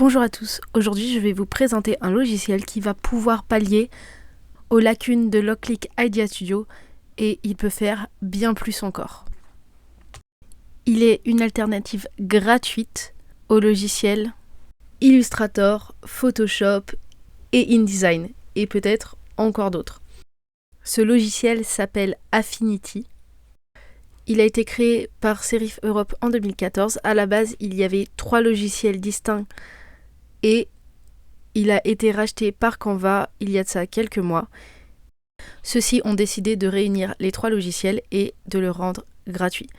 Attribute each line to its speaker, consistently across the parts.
Speaker 1: Bonjour à tous, aujourd'hui je vais vous présenter un logiciel qui va pouvoir pallier aux lacunes de Loclick Idea Studio et il peut faire bien plus encore. Il est une alternative gratuite aux logiciels Illustrator, Photoshop et InDesign et peut-être encore d'autres. Ce logiciel s'appelle Affinity. Il a été créé par Serif Europe en 2014. À la base, il y avait 3 logiciels distincts et il a été racheté par Canva il y a de ça quelques mois. Ceux-ci ont décidé de réunir les 3 logiciels et de le rendre gratuit.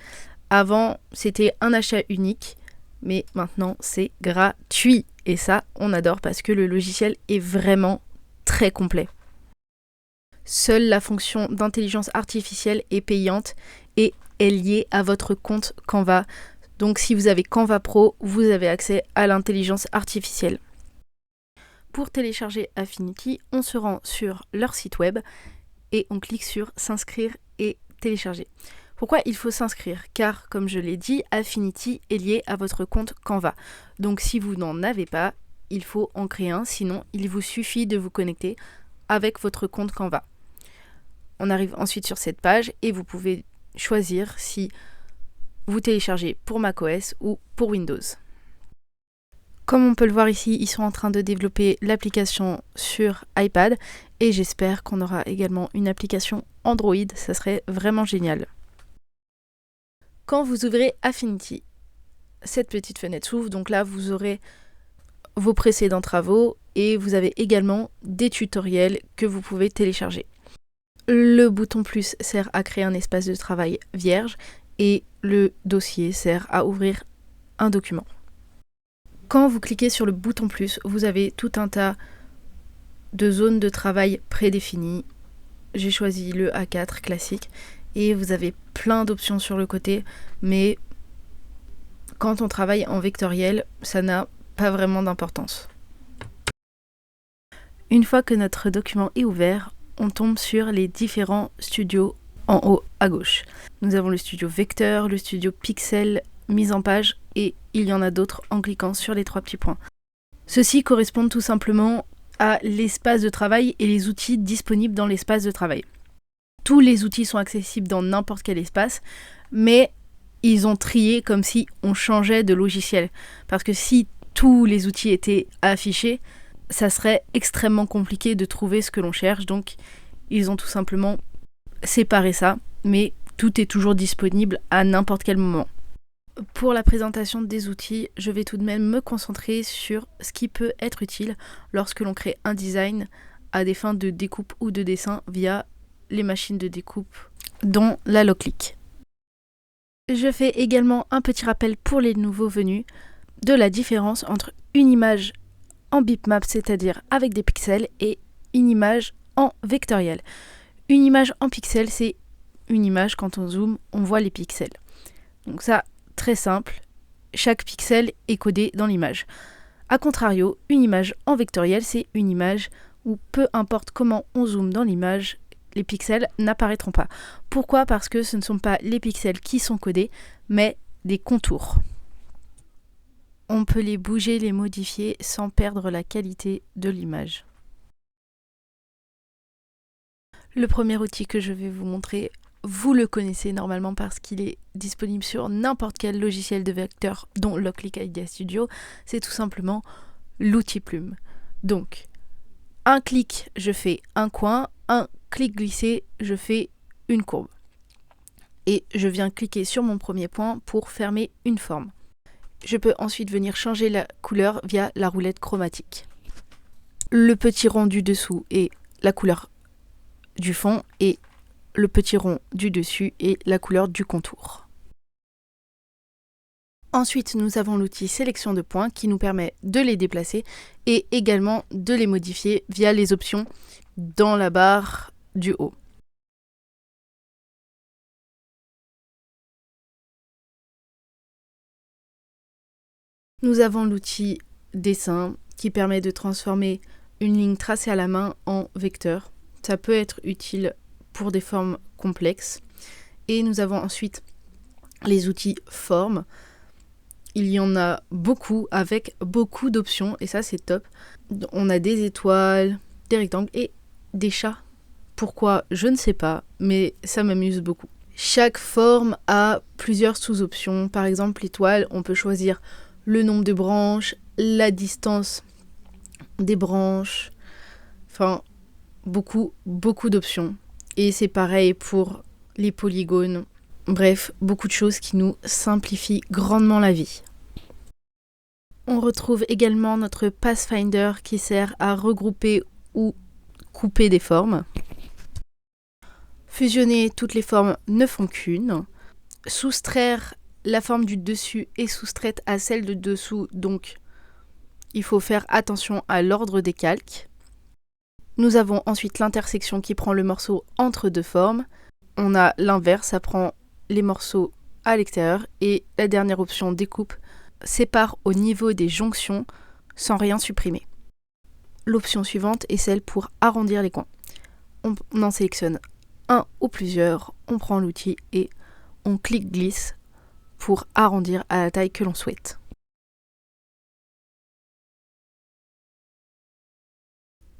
Speaker 1: Avant, c'était un achat unique, mais maintenant c'est gratuit. Et ça, on adore parce que le logiciel est vraiment très complet. Seule la fonction d'intelligence artificielle est payante et est liée à votre compte Canva. Donc si vous avez Canva Pro, vous avez accès à l'intelligence artificielle. Pour télécharger Affinity, on se rend sur leur site web et on clique sur s'inscrire et télécharger. Pourquoi il faut s'inscrire? Car, comme je l'ai dit, Affinity est lié à votre compte Canva. Donc si vous n'en avez pas, il faut en créer un, sinon il vous suffit de vous connecter avec votre compte Canva. On arrive ensuite sur cette page et vous pouvez choisir si vous téléchargez pour macOS ou pour Windows. Comme on peut le voir ici, ils sont en train de développer l'application sur iPad et j'espère qu'on aura également une application Android, ça serait vraiment génial. Quand vous ouvrez Affinity, cette petite fenêtre s'ouvre, donc là vous aurez vos précédents travaux et vous avez également des tutoriels que vous pouvez télécharger. Le bouton plus sert à créer un espace de travail vierge et le dossier sert à ouvrir un document. Quand vous cliquez sur le bouton plus, vous avez tout un tas de zones de travail prédéfinies. J'ai choisi le A4 classique et vous avez plein d'options sur le côté, mais quand on travaille en vectoriel, ça n'a pas vraiment d'importance. Une fois que notre document est ouvert, on tombe sur les différents studios en haut à gauche. Nous avons le studio vecteur, le studio pixel, mise en page et il y en a d'autres en cliquant sur les 3 petits points. Ceux-ci correspondent tout simplement à l'espace de travail et les outils disponibles dans l'espace de travail. Tous les outils sont accessibles dans n'importe quel espace, mais ils ont trié comme si on changeait de logiciel. Parce que si tous les outils étaient affichés, ça serait extrêmement compliqué de trouver ce que l'on cherche. Donc, ils ont tout simplement séparé ça, mais tout est toujours disponible à n'importe quel moment. Pour la présentation des outils, je vais tout de même me concentrer sur ce qui peut être utile lorsque l'on crée un design à des fins de découpe ou de dessin via les machines de découpe, dont la Loclick. Je fais également un petit rappel pour les nouveaux venus de la différence entre une image en bitmap, c'est-à-dire avec des pixels, et une image en vectoriel. Une image en pixels, c'est une image, quand on zoome, on voit les pixels. Donc ça, très simple, chaque pixel est codé dans l'image. A contrario, une image en vectoriel, c'est une image où peu importe comment on zoome dans l'image, les pixels n'apparaîtront pas. Pourquoi? Parce que ce ne sont pas les pixels qui sont codés, mais des contours. On peut les bouger, les modifier sans perdre la qualité de l'image. Le premier outil que je vais vous montrer, vous le connaissez normalement parce qu'il est disponible sur n'importe quel logiciel de vecteur, dont Loclick Idea Studio, c'est tout simplement l'outil plume. Donc, un clic, je fais un coin, un clic glissé, je fais une courbe. Et je viens cliquer sur mon premier point pour fermer une forme. Je peux ensuite venir changer la couleur via la roulette chromatique. Le petit rond du dessous est la couleur du fond et le petit rond du dessus est la couleur du contour. Ensuite, nous avons l'outil sélection de points qui nous permet de les déplacer et également de les modifier via les options dans la barre du haut. Nous avons l'outil dessin qui permet de transformer une ligne tracée à la main en vecteur. Ça peut être utile pour des formes complexes. Et nous avons ensuite les outils forme il y en a beaucoup avec beaucoup d'options et ça c'est top. On a des étoiles, des rectangles et des chats. Pourquoi? Je ne sais pas, mais ça m'amuse beaucoup. Chaque forme a plusieurs sous-options. Par exemple, l'étoile, on peut choisir le nombre de branches, la distance des branches, enfin beaucoup d'options. Et c'est pareil pour les polygones. Bref, beaucoup de choses qui nous simplifient grandement la vie. On retrouve également notre Pathfinder qui sert à regrouper ou couper des formes. Fusionner toutes les formes ne font qu'une. Soustraire la forme du dessus est soustraite à celle de dessous, donc il faut faire attention à l'ordre des calques. Nous avons ensuite l'intersection qui prend le morceau entre deux formes. On a l'inverse, ça prend les morceaux à l'extérieur. Et la dernière option, découpe, sépare au niveau des jonctions sans rien supprimer. L'option suivante est celle pour arrondir les coins. On en sélectionne un ou plusieurs, on prend l'outil et on clique-glisse pour arrondir à la taille que l'on souhaite.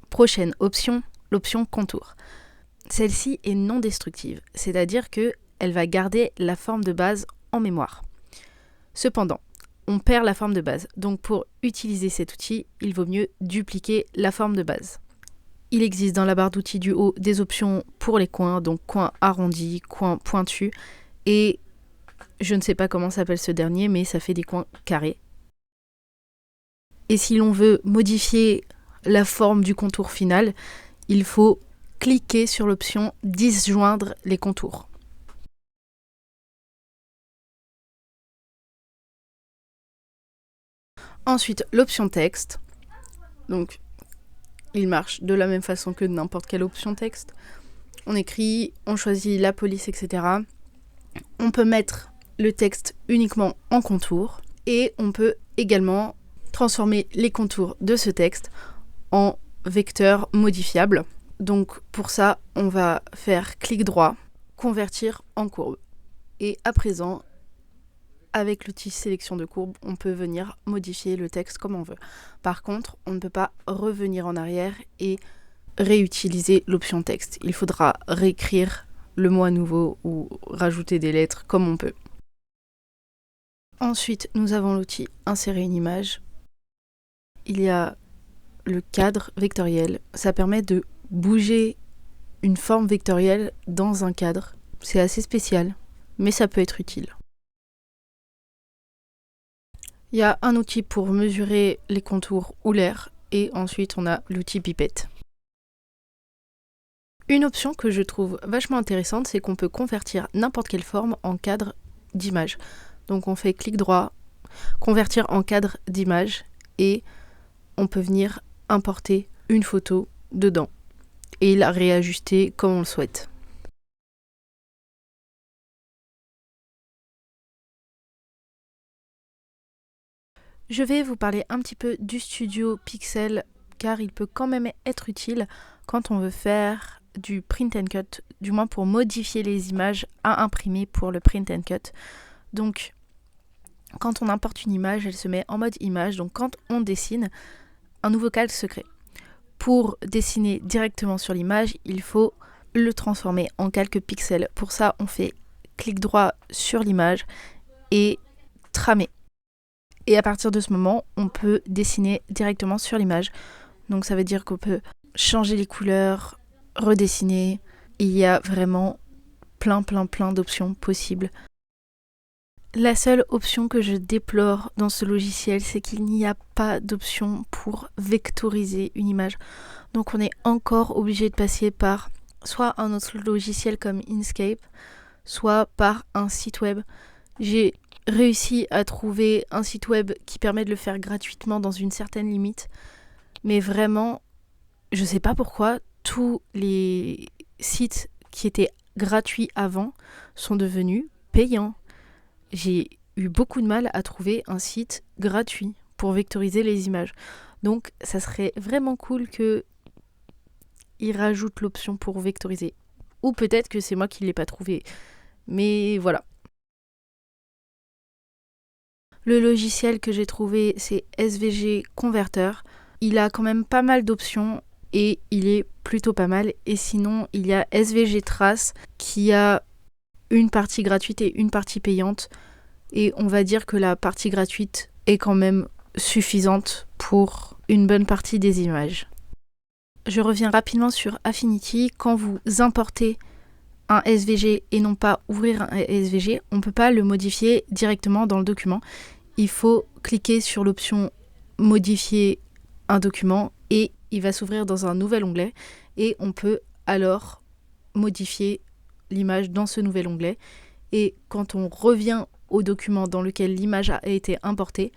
Speaker 1: Prochaine option, l'option contour. Celle-ci est non destructive, c'est-à-dire qu'elle va garder la forme de base en mémoire. Cependant, on perd la forme de base, donc pour utiliser cet outil, il vaut mieux dupliquer la forme de base. Il existe dans la barre d'outils du haut des options pour les coins, donc coin arrondi, coin pointu, et je ne sais pas comment s'appelle ce dernier, mais ça fait des coins carrés. Et si l'on veut modifier la forme du contour final, il faut cliquer sur l'option disjoindre les contours. Ensuite, l'option texte. Donc, il marche de la même façon que n'importe quelle option texte. On écrit, on choisit la police, etc. On peut mettre le texte uniquement en contour et on peut également transformer les contours de ce texte en vecteur modifiable. Donc pour ça, on va faire clic droit, convertir en courbe. Et à présent, avec l'outil sélection de courbe, on peut venir modifier le texte comme on veut. Par contre, on ne peut pas revenir en arrière et réutiliser l'option texte. Il faudra réécrire le mot à nouveau ou rajouter des lettres comme on peut. Ensuite, nous avons l'outil insérer une image. Il y a le cadre vectoriel. Ça permet de bouger une forme vectorielle dans un cadre. C'est assez spécial, mais ça peut être utile. Il y a un outil pour mesurer les contours ou l'air et ensuite on a l'outil pipette. Une option que je trouve vachement intéressante, c'est qu'on peut convertir n'importe quelle forme en cadre d'image. Donc on fait clic droit, convertir en cadre d'image et on peut venir importer une photo dedans et la réajuster comme on le souhaite. Je vais vous parler un petit peu du studio Pixel car il peut quand même être utile quand on veut faire du print and cut, du moins pour modifier les images à imprimer pour le print and cut. Donc quand on importe une image, elle se met en mode image, donc quand on dessine, un nouveau calque se crée. Pour dessiner directement sur l'image, il faut le transformer en calque pixel. Pour ça, on fait clic droit sur l'image et tramer. Et à partir de ce moment, on peut dessiner directement sur l'image. Donc ça veut dire qu'on peut changer les couleurs, redessiner. Il y a vraiment plein d'options possibles. La seule option que je déplore dans ce logiciel, c'est qu'il n'y a pas d'option pour vectoriser une image. Donc on est encore obligé de passer par soit un autre logiciel comme Inkscape, soit par un site web. J'ai réussi à trouver un site web qui permet de le faire gratuitement dans une certaine limite. Mais vraiment, je sais pas pourquoi, tous les sites qui étaient gratuits avant sont devenus payants. J'ai eu beaucoup de mal à trouver un site gratuit pour vectoriser les images. Donc ça serait vraiment cool qu'ils rajoutent l'option pour vectoriser. Ou peut-être que c'est moi qui ne l'ai pas trouvé. Mais voilà. Le logiciel que j'ai trouvé, c'est SVG Converter. Il a quand même pas mal d'options et il est plutôt pas mal. Et sinon, il y a SVG Trace qui a une partie gratuite et une partie payante. Et on va dire que la partie gratuite est quand même suffisante pour une bonne partie des images. Je reviens rapidement sur Affinity. Quand vous importez un SVG et non pas ouvrir un SVG, on ne peut pas le modifier directement dans le document. Il faut cliquer sur l'option modifier un document et il va s'ouvrir dans un nouvel onglet et on peut alors modifier l'image dans ce nouvel onglet. Et quand on revient au document dans lequel l'image a été importée,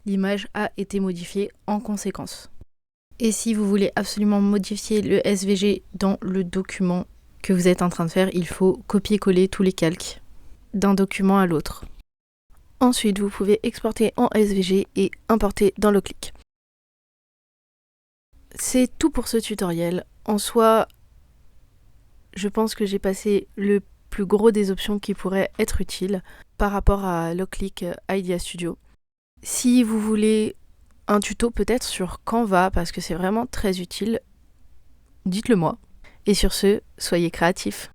Speaker 1: l'image a été modifiée en conséquence. Et si vous voulez absolument modifier le SVG dans le document que vous êtes en train de faire, il faut copier-coller tous les calques d'un document à l'autre. Ensuite, vous pouvez exporter en SVG et importer dans Loclick. C'est tout pour ce tutoriel. En soi, je pense que j'ai passé le plus gros des options qui pourraient être utiles par rapport à Loclick Idea Studio. Si vous voulez un tuto peut-être sur Canva, parce que c'est vraiment très utile, dites-le moi. Et sur ce, soyez créatifs.